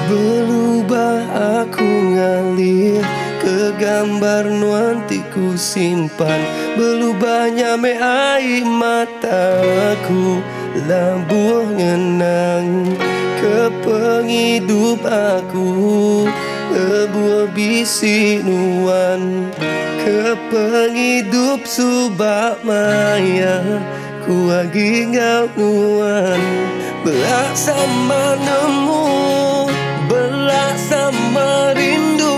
Berubah aku ngalir ke gambar nuantiku simpan. Berubahnya me air mataku labuh ngenang ke penghidup aku. Lebuh bisi nuan ke penghidup subak maya. Ku agi ngau nuan belak sama nemu, belak sama rindu.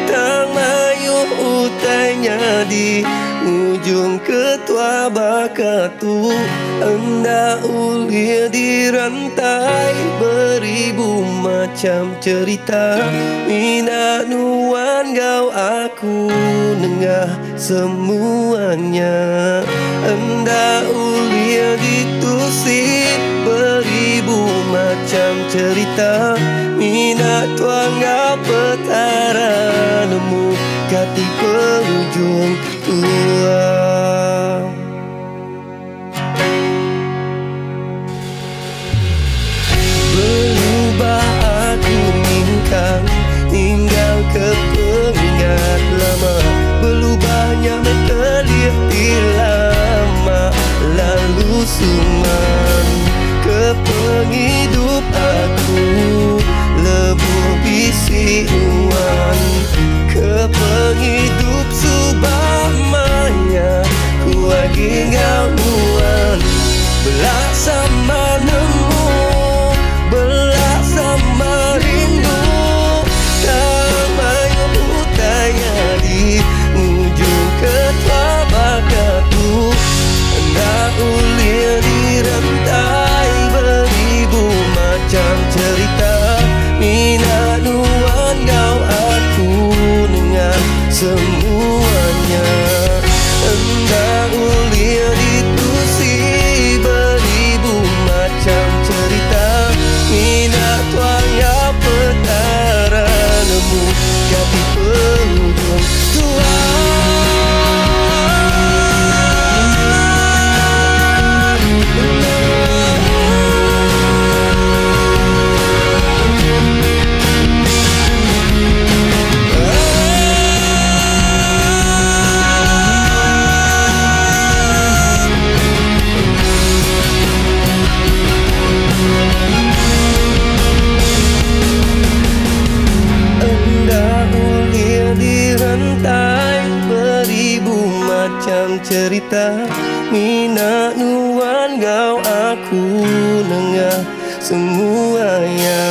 Tang mayu utainya di ujung ketua bakatu. Anda ulir di rantai beribu macam cerita. Mina nuan gau aku nengah semuanya. Anda ulir ditusik beribu macam cerita. Mina tuan gau petara nemu kati penghujung tua. Berubah aku mingkang tinggal ke pengingat lama. Berubahnya mentelir di lama lalu suman ke penghidup aku. Lebuh bisi uan ke penghidup subak maya. Ku agi ngau nuan belak sama nemu, belak sama rindu. Tak mayu utainya di ujung ketua bakatu. Hendak ulir di rantai beribu macam cerita. Mina nuan gau aku nengah semuanya. Hendak ulir ditusi beribu macam cerita. Mina tuan gau petara nemu kati penghujung tua. Macam cerita. Mina nuan gau aku nengah semuanya.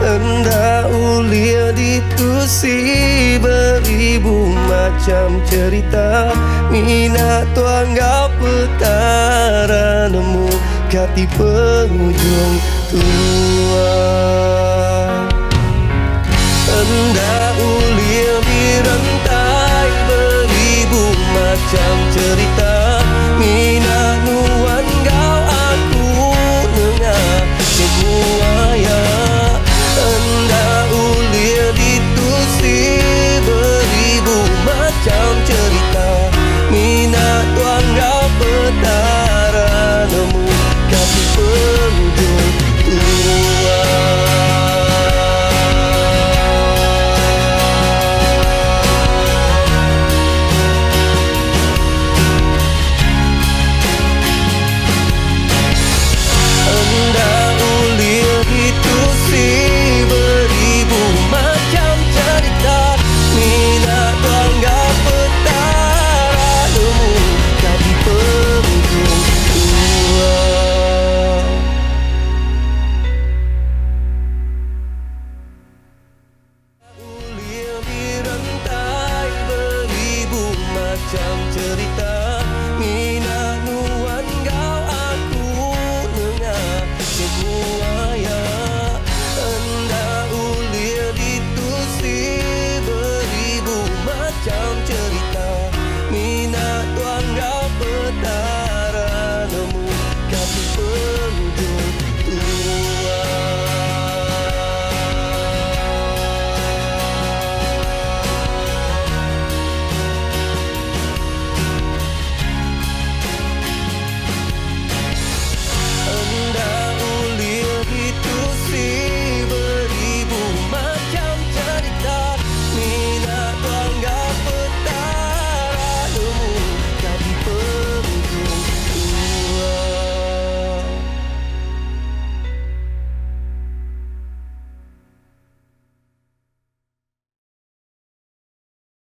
Hendak ulir ditusi beribu macam cerita. Mina tuan gau petara nemu kati penghujung tua. Hendak ulir di rantai beribu macam cerita. Mina nuan gau aku nengah semuanya. Hendak ulir ditusi beribu macam cerita. Mina tuan gau petara nemu kati penghujung tua. Macam cerita.